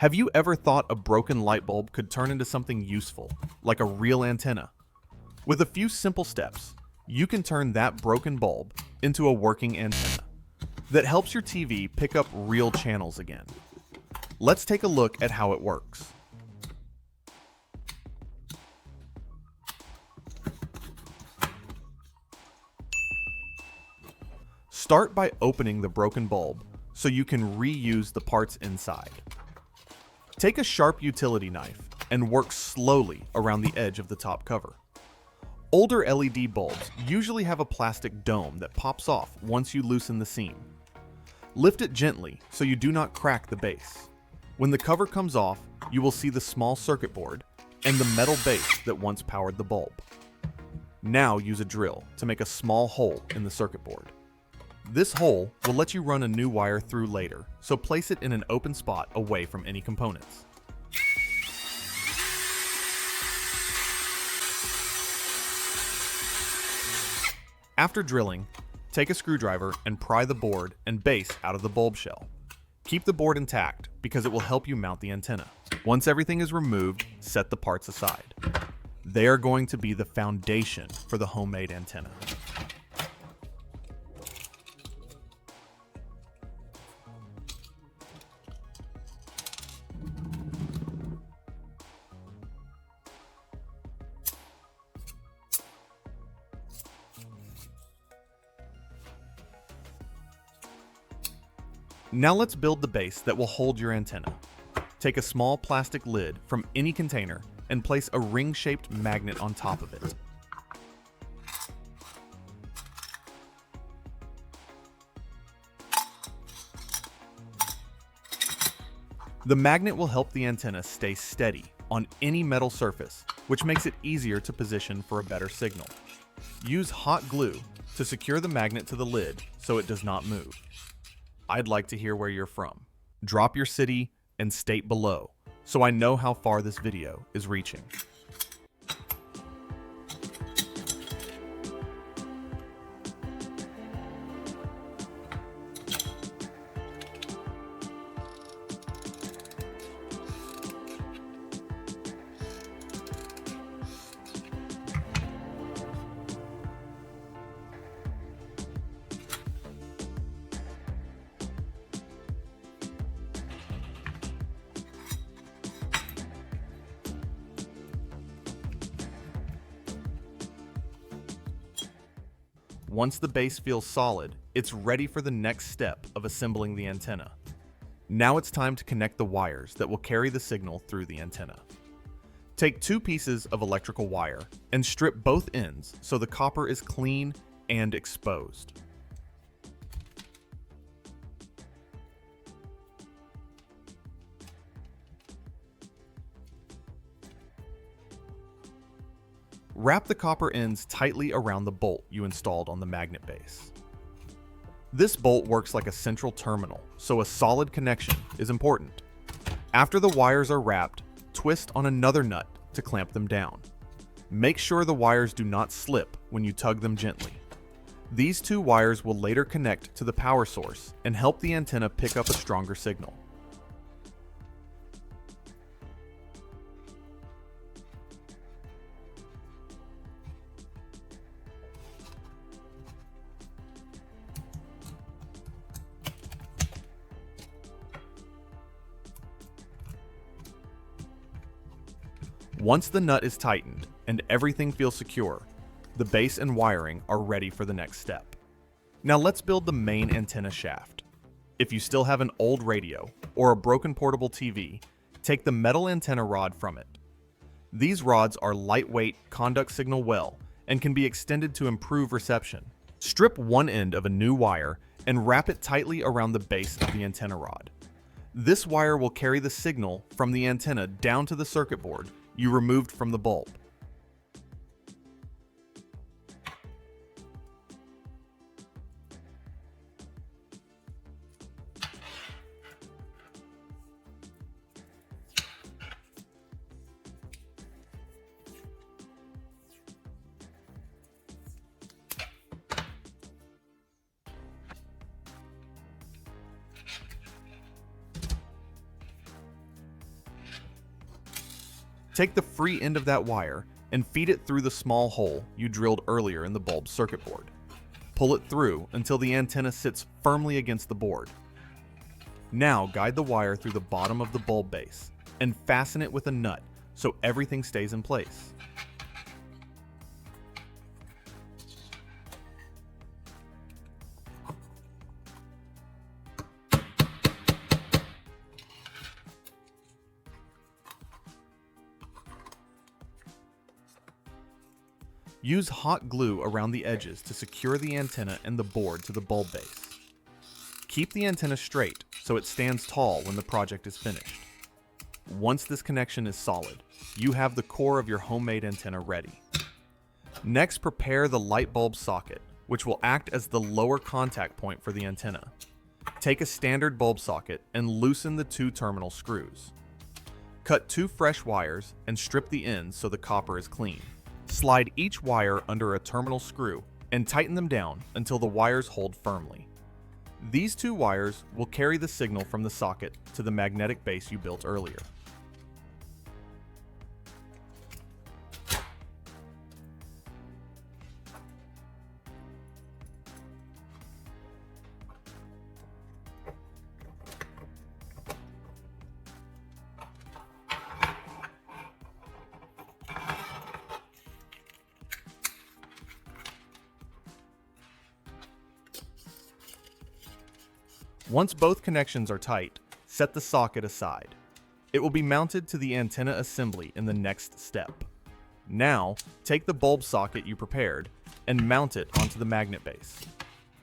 Have you ever thought a broken light bulb could turn into something useful, like a real antenna? With a few simple steps, you can turn that broken bulb into a working antenna that helps your TV pick up real channels again. Let's take a look at how it works. Start by opening the broken bulb so you can reuse the parts inside. Take a sharp utility knife and work slowly around the edge of the top cover. Older LED bulbs usually have a plastic dome that pops off once you loosen the seam. Lift it gently so you do not crack the base. When the cover comes off, you will see the small circuit board and the metal base that once powered the bulb. Now use a drill to make a small hole in the circuit board. This hole will let you run a new wire through later, so place it in an open spot away from any components. After drilling, take a screwdriver and pry the board and base out of the bulb shell. Keep the board intact because it will help you mount the antenna. Once everything is removed, set the parts aside. They are going to be the foundation for the homemade antenna. Now let's build the base that will hold your antenna. Take a small plastic lid from any container and place a ring-shaped magnet on top of it. The magnet will help the antenna stay steady on any metal surface, which makes it easier to position for a better signal. Use hot glue to secure the magnet to the lid so it does not move. I'd like to hear where you're from. Drop your city and state below so I know how far this video is reaching. Once the base feels solid, it's ready for the next step of assembling the antenna. Now it's time to connect the wires that will carry the signal through the antenna. Take 2 pieces of electrical wire and strip both ends so the copper is clean and exposed. Wrap the copper ends tightly around the bolt you installed on the magnet base. This bolt works like a central terminal, so a solid connection is important. After the wires are wrapped, twist on another nut to clamp them down. Make sure the wires do not slip when you tug them gently. These 2 wires will later connect to the power source and help the antenna pick up a stronger signal. Once the nut is tightened and everything feels secure, the base and wiring are ready for the next step. Now let's build the main antenna shaft. If you still have an old radio or a broken portable TV, take the metal antenna rod from it. These rods are lightweight, conduct signal well, and can be extended to improve reception. Strip one end of a new wire and wrap it tightly around the base of the antenna rod. This wire will carry the signal from the antenna down to the circuit board you removed from the bulb. Take the free end of that wire and feed it through the small hole you drilled earlier in the bulb's circuit board. Pull it through until the antenna sits firmly against the board. Now guide the wire through the bottom of the bulb base and fasten it with a nut so everything stays in place. Use hot glue around the edges to secure the antenna and the board to the bulb base. Keep the antenna straight so it stands tall when the project is finished. Once this connection is solid, you have the core of your homemade antenna ready. Next, prepare the light bulb socket, which will act as the lower contact point for the antenna. Take a standard bulb socket and loosen the 2 terminal screws. Cut 2 fresh wires and strip the ends so the copper is clean. Slide each wire under a terminal screw and tighten them down until the wires hold firmly. These 2 wires will carry the signal from the socket to the magnetic base you built earlier. Once both connections are tight, set the socket aside. It will be mounted to the antenna assembly in the next step. Now, take the bulb socket you prepared and mount it onto the magnet base.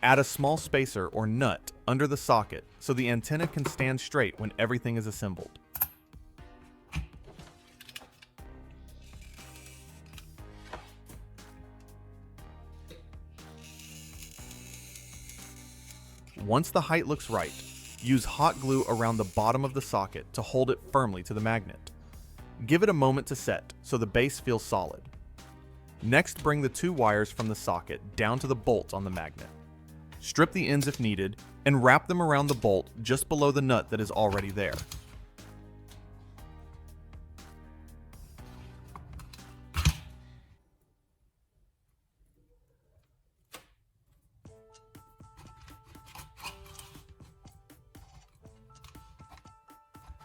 Add a small spacer or nut under the socket so the antenna can stand straight when everything is assembled. Once the height looks right, use hot glue around the bottom of the socket to hold it firmly to the magnet. Give it a moment to set so the base feels solid. Next, bring the 2 wires from the socket down to the bolt on the magnet. Strip the ends if needed and wrap them around the bolt just below the nut that is already there.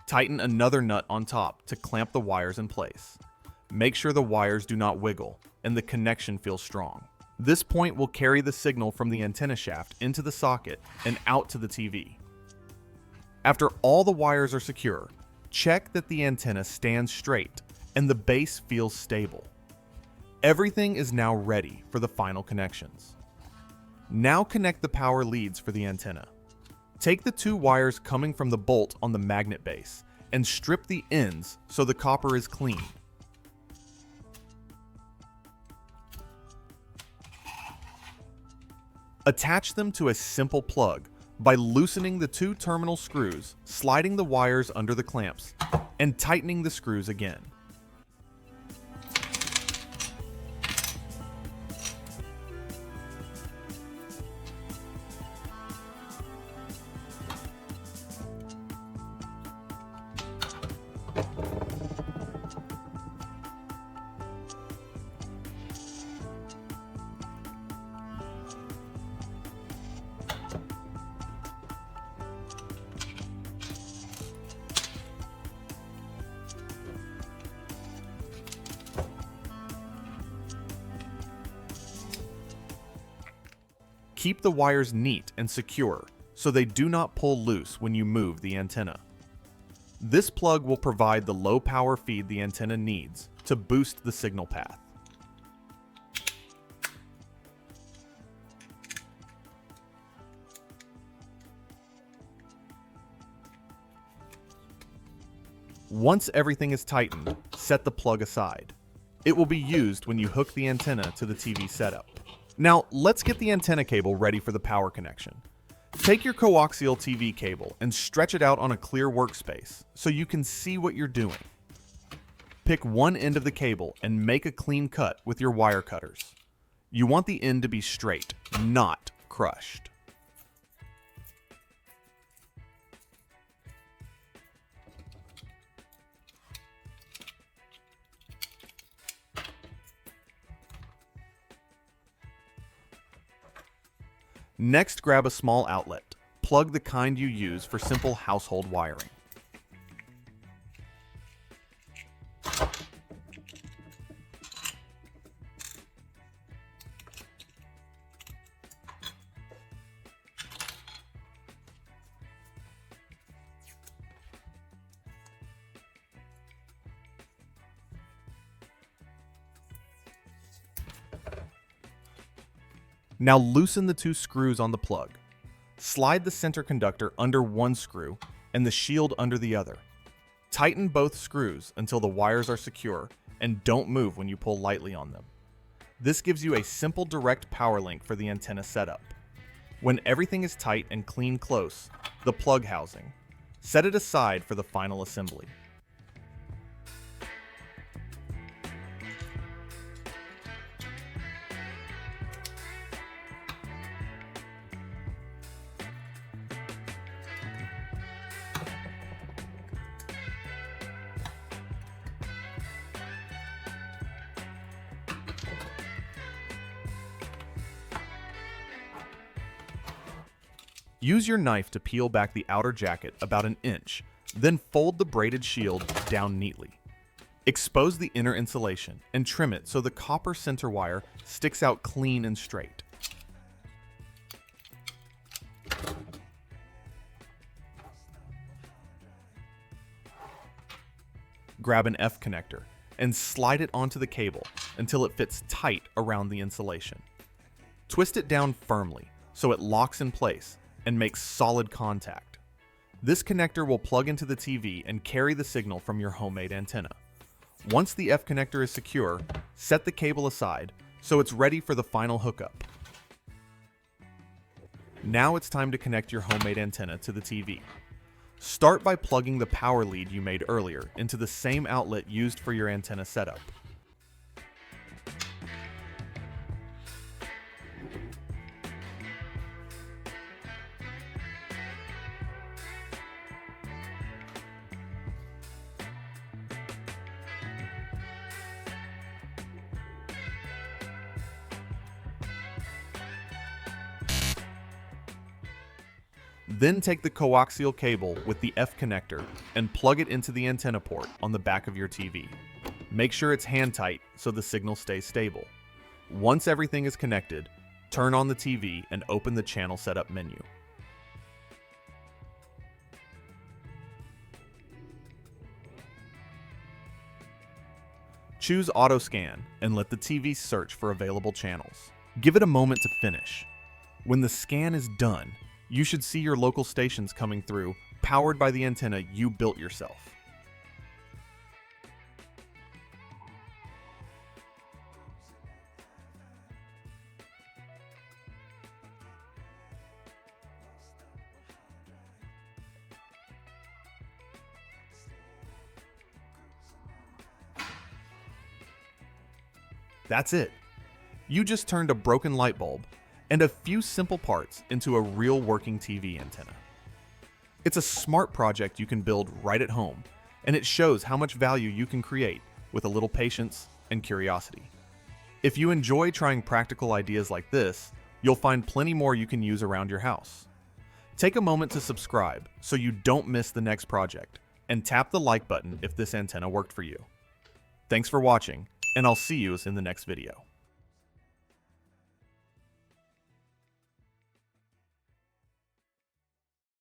Tighten another nut on top to clamp the wires in place. Make sure the wires do not wiggle and the connection feels strong. This point will carry the signal from the antenna shaft into the socket and out to the TV. After all the wires are secure, check that the antenna stands straight and the base feels stable. Everything is now ready for the final connections. Now connect the power leads for the antenna. Take the 2 wires coming from the bolt on the magnet base and strip the ends so the copper is clean. Attach them to a simple plug by loosening the 2 terminal screws, sliding the wires under the clamps, and tightening the screws again. Keep the wires neat and secure so they do not pull loose when you move the antenna. This plug will provide the low power feed the antenna needs to boost the signal path. Once everything is tightened, set the plug aside. It will be used when you hook the antenna to the TV setup. Now, let's get the antenna cable ready for the power connection. Take your coaxial TV cable and stretch it out on a clear workspace so you can see what you're doing. Pick one end of the cable and make a clean cut with your wire cutters. You want the end to be straight, not crushed. Next, grab a small outlet. Plug the kind you use for simple household wiring. Now loosen the two screws on the plug. Slide the center conductor under one screw and the shield under the other. Tighten both screws until the wires are secure and don't move when you pull lightly on them. This gives you a simple direct power link for the antenna setup. When everything is tight and clean close, the plug housing. Set it aside for the final assembly. Use your knife to peel back the outer jacket about an inch, then fold the braided shield down neatly. Expose the inner insulation and trim it so the copper center wire sticks out clean and straight. Grab an F connector and slide it onto the cable until it fits tight around the insulation. Twist it down firmly so it locks in place and makes solid contact. This connector will plug into the TV and carry the signal from your homemade antenna. Once the F connector is secure, set the cable aside so it's ready for the final hookup. Now it's time to connect your homemade antenna to the TV. Start by plugging the power lead you made earlier into the same outlet used for your antenna setup. Then take the coaxial cable with the F connector and plug it into the antenna port on the back of your TV. Make sure it's hand tight so the signal stays stable. Once everything is connected, turn on the TV and open the channel setup menu. Choose Auto Scan and let the TV search for available channels. Give it a moment to finish. When the scan is done, you should see your local stations coming through, powered by the antenna you built yourself. That's it. You just turned a broken light bulb and a few simple parts into a real working TV antenna. It's a smart project you can build right at home, and it shows how much value you can create with a little patience and curiosity. If you enjoy trying practical ideas like this, you'll find plenty more you can use around your house. Take a moment to subscribe so you don't miss the next project, and tap the like button if this antenna worked for you. Thanks for watching, and I'll see you in the next video.